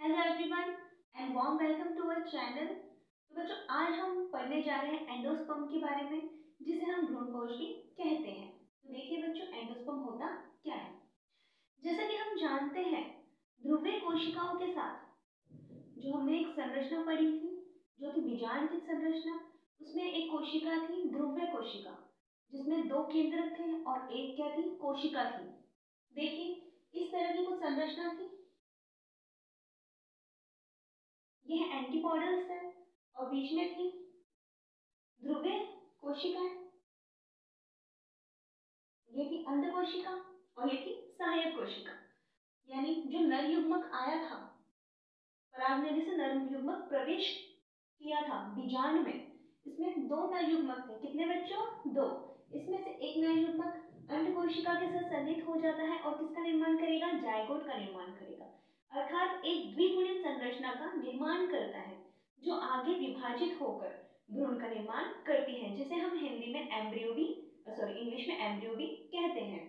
Hello everyone and warm welcome to our channel. तो बच्चों आज हम पढ़ने जा रहे हैं एंडोस्पर्म के बारे में, जिसे हम भ्रूणकोश भी कहते हैं। तो देखिए बच्चों, एंडोस्पर्म होता क्या है। जैसा कि हम जानते हैं, ध्रुवीय कोशिकाओं के साथ जो हमने एक संरचना पढ़ी थी जो कि बीजांड संरचना, उसमें एक कोशिका थी ध्रुवीय कोशिका, जिसमें दो केंद्रक थे और एक क्या थी, कोशिका थी। देखिए इस तरह की कुछ संरचना थी। यह एंटीपोडल सेल और बीच में थी ध्रुवीय कोशिकाएं। ये थी अंड कोशिका और ये थी सहायक कोशिका। यानी जो नर युग्मक आया था, पराग नली से नर युग्मक प्रवेश किया था बीजांड में, इसमें दो नर युग्मक थे। कितने बच्चों? दो। इसमें से एक नर युग्मक अंड कोशिका के साथ संलित हो जाता है और किसका निर्माण करेगा? जायगोट का निर्माण करेगा, अर्थात एक द्विगुणित संरचना का निर्माण करता है जो आगे विभाजित होकर भ्रूण का निर्माण करती है, जिसे हम हिंदी में एम्ब्रियो भी इंग्लिश में एम्ब्रियो भी कहते हैं।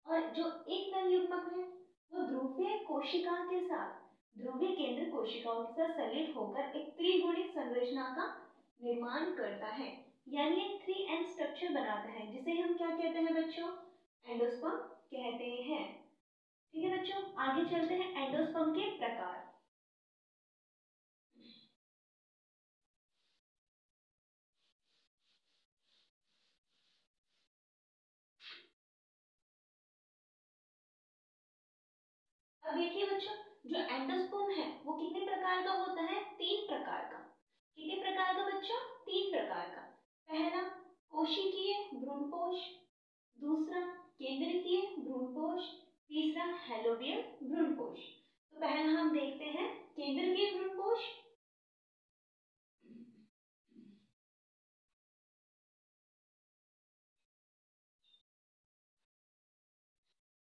और जो एक नर युग्मक है वो ध्रुवीय कोशिका के साथ, ध्रुवीय केंद्र कोशिकाओं के साथ संलित होकर एक त्रिगुणित संरचना का निर्माण करता है, यानी एक 3N स्ट्रक्चर बनाता है, जिसे हम क्या कहते हैं बच्चों? एंडोस्पर्म कहते हैं। ठीक है बच्चों, आगे चलते हैं एंडोस्पर्म के प्रकार। अब देखिए बच्चों, जो एंडोस्पर्म है वो कितने प्रकार का होता है? 3 प्रकार का। कितने प्रकार का बच्चों? 3 प्रकार का। पहला कोशिकीय भ्रूणकोश, दूसरा केंद्रकीय भ्रूणकोश, तीसरा हेलोबियल भ्रूणकोश। तो पहला हम देखते हैं केंद्रकीय भ्रूणकोश।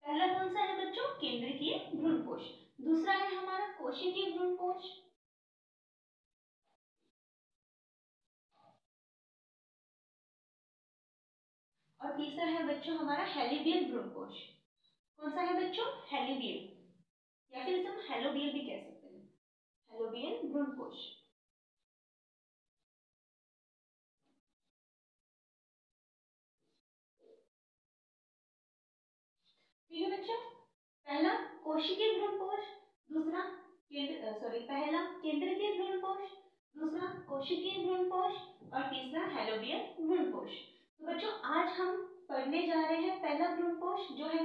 पहला कौन सा है बच्चों? केंद्रकीय भ्रूणकोश। दूसरा है हमारा कोशिकीय भ्रूणकोश, और तीसरा है बच्चों हमारा हेलोबियल भ्रूणकोश। कौन सा है बच्चों? हेलोबियल, या फिर इसे हम हेलोबियल भी कह सकते हैं, हेलोबियल भ्रूणकोश। ठीक है बच्चों, पहला कोशिकीय भ्रूणकोश, दूसरा पहला केंद्रकीय भ्रूणकोश, दूसरा कोशिकीय भ्रूणकोश और तीसरा हेलोबियल भ्रूणकोश। तो बच्चों आज हम पढ़ने जा रहे हैं पहला भ्रूणकोश जो है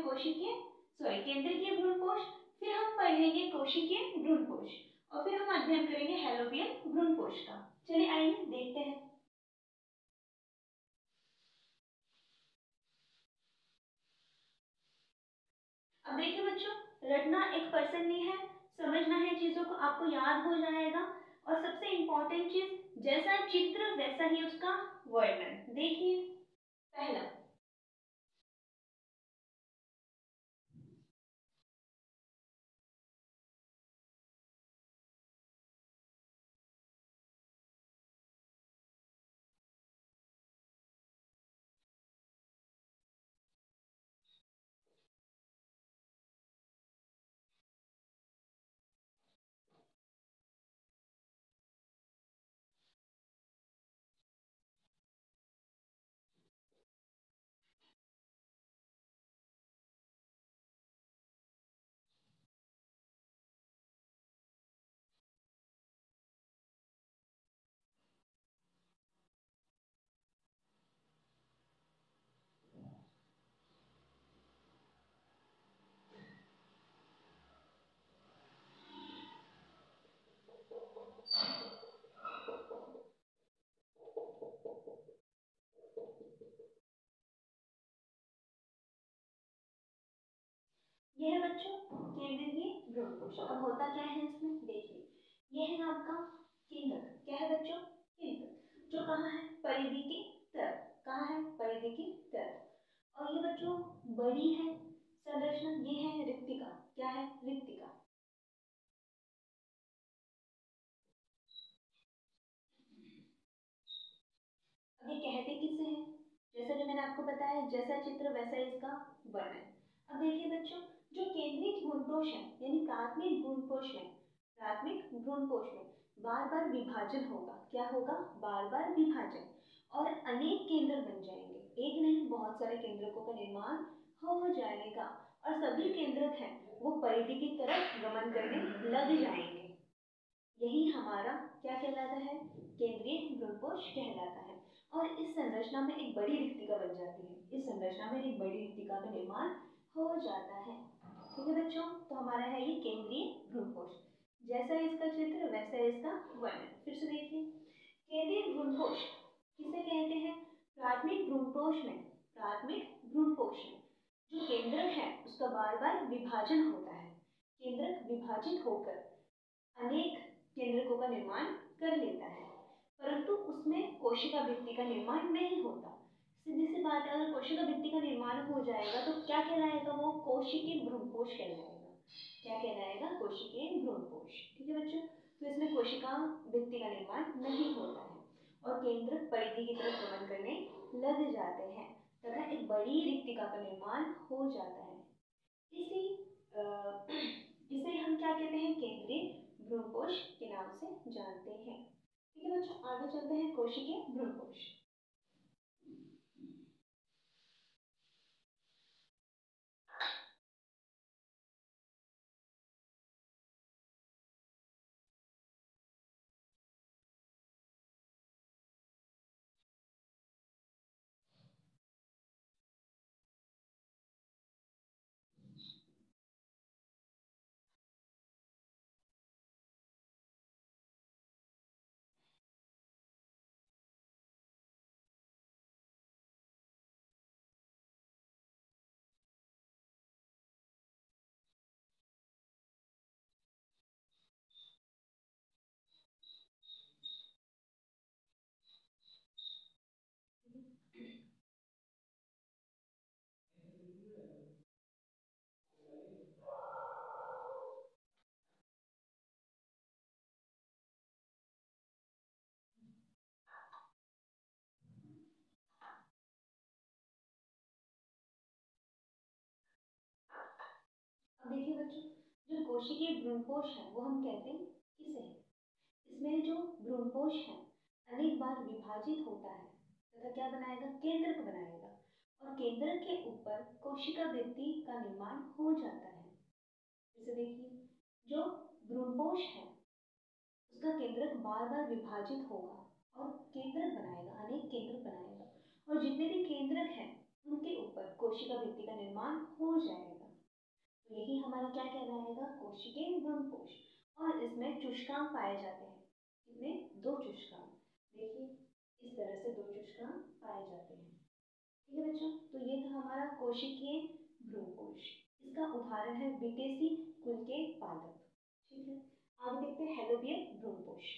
केंद्रकीय भ्रूणकोश, फिर हम पढ़ेंगे कोशिकीय भ्रूणकोश और फिर हम अध्ययन करेंगे हेलोबियल भ्रूणकोश का। चलिए आइए देखते हैं। अब देखिए बच्चों, रटना एक पर्सन नहीं है, समझना है चीजों को, आपको याद हो जाएगा। और सबसे इंपॉर्टेंट चीज, जैसा चित्र वैसा ही उसका वर्णन। देखिए पहला, यह है बच्चों केंद्रीय भ्रूणकोश। अब होता क्या है इसमें, देखिए यह है आपका केंद्र। क्या है बच्चों? केंद्र, जो कहाँ है? परिधि की तरफ। कहाँ है? परिधि की तरफ। और ये बच्चों बड़ी है संरचना, ये है रिक्तिका। क्या है? रिक्तिका। अब ये कहते किससे हैं? जैसा कि मैंने आपको बताया, जैसा चित्र वैसा इसका वर्णन। अब देखिए बच्चों, जो केंद्रीय भ्रूणकोश है यानी प्राथमिक भ्रूणकोश है, प्राथमिक भ्रूणपोष में बार बार विभाजन होगा। क्या होगा? बार बार विभाजन, और अनेक केंद्र बन जाएंगे। एक नहीं, बहुत सारे केंद्रकों का निर्माण हो जाएगा, और सभी केंद्रक हैं वो परिधि की तरफ गमन करने लग जाएंगे। यही हमारा क्या कहलाता है? केंद्रीय भ्रूणपोष कहलाता है। और इस संरचना में एक बड़ी रिक्तिका बन जाती है। इस संरचना में एक बड़ी रिक्तिका का निर्माण हो जाता है। ठीक है बच्चों, तो हमारा है ये केंद्रीय भ्रूणपोष। जैसा इसका चित्र वैसा इसका वर्णन। फिर से देखिए, केंद्रीय भ्रूणपोष किसे कहते हैं? प्राथमिक भ्रूणपोष में, प्राथमिक भ्रूणपोष में जो केंद्रक है उसका बार बार विभाजन होता है। केंद्रक विभाजित होकर अनेक केंद्रकों का निर्माण कर लेता है, परंतु उसमें कोशिका भित्ति का निर्माण नहीं होता। सीधी सी बात है, अगर कोशिका भित्ति का निर्माण हो जाएगा तो क्या कहलाएगा? वो कोशिकीय भ्रूणपोष कहलाएगा। क्या कहलाएगा? कोशिकीय भ्रूणपोष। ठीक है बच्चों, तो इसमें कोशिका भित्ति का निर्माण नहीं होता है और केंद्रक परिधि की तरफ गमन करने लग जाते हैं तथा एक बड़ी रिक्तिका का निर्माण हो जाता है। इसे हम क्या कहते हैं? केंद्रीय भ्रूणपोष के नाम से जानते हैं। ठीक है बच्चों, आगे चलते हैं कोशिकीय भ्रूणपोष। अब देखिए बच्चों, जो कोशिकीय भ्रूणपोष है वो हम कहते हैं किसे है? इसमें जो भ्रूणपोष है अनेक बार विभाजित होता है तथा क्या बनाएगा? केंद्रक बनाएगा, और केंद्रक के ऊपर कोशिका भित्ति का निर्माण हो जाता है। जैसे देखिए, जो भ्रूणपोष है उसका केंद्रक बार बार विभाजित होगा और केंद्रक बनाएगा, अनेक केंद्रक बनाएगा, और जितने भी केंद्रक हैं उनके ऊपर कोशिका भित्ति का निर्माण हो जाएगा। तो यही हमारा क्या कहलाएगा? कोशिकीय भ्रूणपोष। और इसमें चुष्कांग पाए जाते हैं। कितने? 2 चुष्कांग। देखिए, इस तरह से 2 चुष्कांग पाए जाते हैं। ठीक है बच्चों, तो ये था हमारा कोशिकीय भ्रूणपोष। इसका उदाहरण है विटेसी कुल के पादप। ठीक है, आगे देखते हैं हेलोबियल भ्रूणपोष।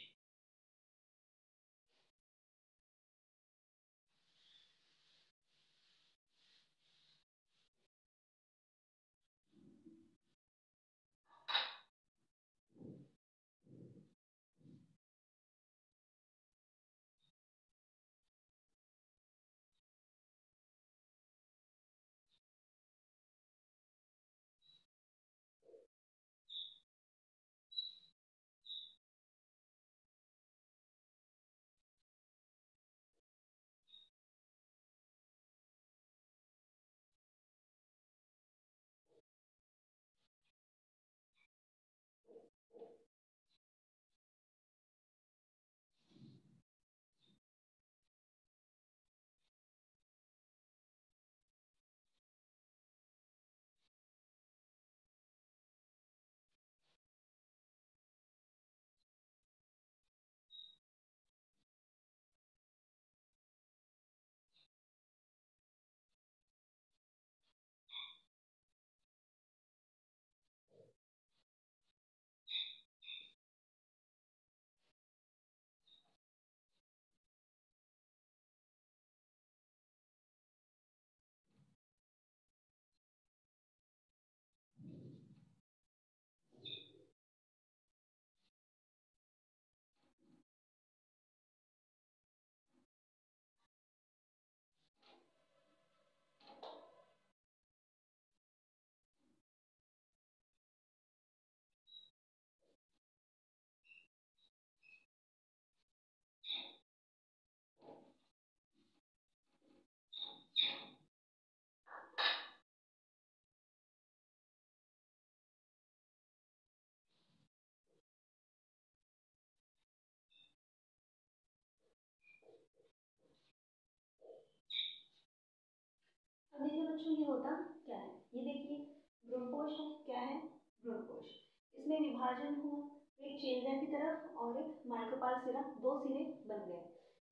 अब देखिए बच्चों ये होता क्या है, ये देखिए भ्रूणपोष है, क्या है भ्रूणपोष। इसमें विभाजन हुआ, एक चेल्जा की तरफ और एक माइक्रोपाल सिरा, दो सिरे बन गए,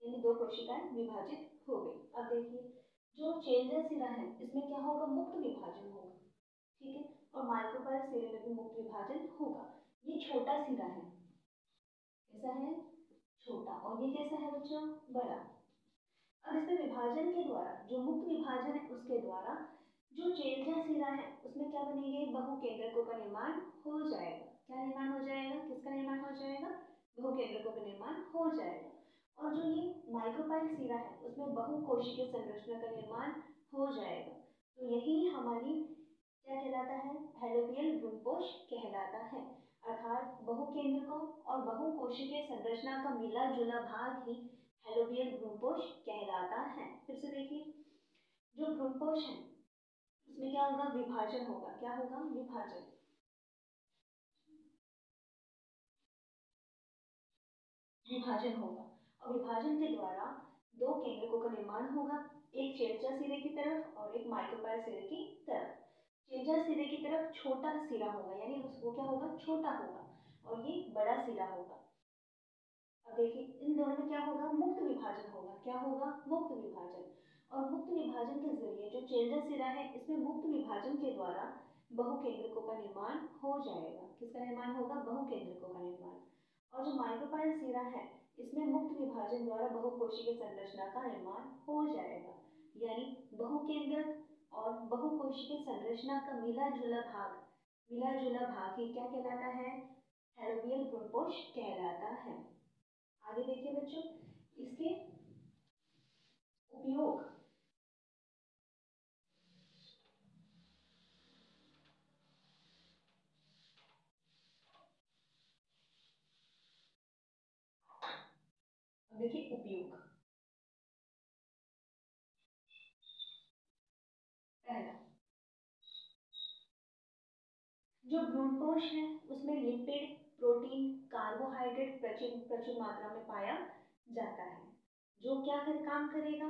यानी दो कोशिकाएं विभाजित हो गई। अब देखिए जो चेल्जा सिरा है इसमें क्या होगा, मुक्त विभाजन होगा, ठीक है, और माइक्रोपाल सिरे में भी मुक्त विभाजन होगा। ये छोटा सिरा है, कैसा है, छोटा, और ये कैसा है बच्चों, बड़ा। अब इसमें विभाजन के द्वारा, जो मुक्त विभाजन है उसके द्वारा जो चेल्जा सिरा है उसमें क्या बनेंगे, बहुकेंद्रकों का निर्माण हो जाएगा। क्या निर्माण हो जाएगा, किसका निर्माण हो जाएगा, बहुकेंद्रकों का निर्माण हो जाएगा। और जो ये माइक्रोपाइल सिरा है उसमें बहुकोशिकीय संरचना का निर्माण हो जाएगा। तो यही हमारी क्या कहलाता है, फैलोपियन भ्रूणपोष कहलाता है। अर्थात बहुकेंद्रकों और बहुकोशिकीय संरचना का मिला जुला भाग ही फैलोपियन भ्रूणपोष कहलाता है। फिर से देखिए जो भ्रूणपोष है उसमें क्या होगा, विभाजन होगा, क्या होगा, विभाजन, विभाजन होगा। और विभाजन के द्वारा दो केंद्रकों का निर्माण होगा, एक चेल्चा सिरे की तरफ और एक माइक्रोपाइल सिरे की तरफ। चेल्चा सिरे की तरफ छोटा सिरा होगा, यानी उसको क्या होगा, छोटा होगा, और ये बड़ा सिरा होगा। अब देखिए इन दोनों में क्या होगा, मुक्त विभाजन होगा, क्या होगा, मुक्त विभाजन। और मुक्त विभाजन के जरिए जो चेल्जा सिरा है इसमें मुक्त विभाजन के द्वारा बहुकेंद्रकों का निर्माण हो जाएगा। किसका निर्माण होगा, बहुकेंद्रकों का निर्माण। और जो माइक्रोपाइल सिरा है इसमें मुक्त विभाजन द्वारा बहुकोशिकीय संरचना का निर्माण हो जाएगा, यानी बहुकेंद्रक और बहुकोशिकीय संरचना का मिला जुला भाग, मिला जुला भाग ही क्या कहलाता है, फैलोपियन भ्रूणपोष कहलाता है। आगे देखिए बच्चों इसके उपयोग। देखिए उपयोग, पहला जो भ्रूणपोष है उसमें लिपिड, प्रोटीन, कार्बोहाइड्रेट प्रचुर प्रचुर मात्रा में पाया जाता है, जो क्या कर काम करेगा,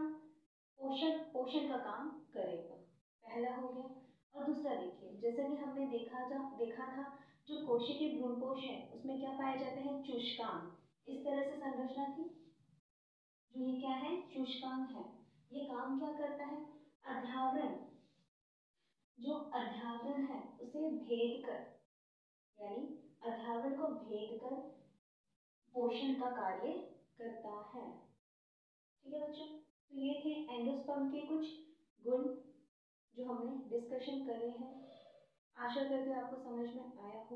पोषण पोषण का काम करेगा। पहला हो गया। और दूसरा देखिए जैसा कि हमने देखा था जो कोशिकीय भ्रूणपोष है उसमें क्या पाए जाते हैं, चूषकांग, इस तरह से संरचना थी। जो ये क्या है, चूषकांग है, ये काम क्या करता है, अध्यावरण, जो अध्यावरण है उसे भेद कर, यानी अध्यावरण को भेद कर पोषण का कार्य करता है। ठीक है बच्चों, तो ये थे एंडोस्पर्म के कुछ गुण जो हमने डिस्कशन करे हैं। आशा करते हैं आपको समझ में आया हो।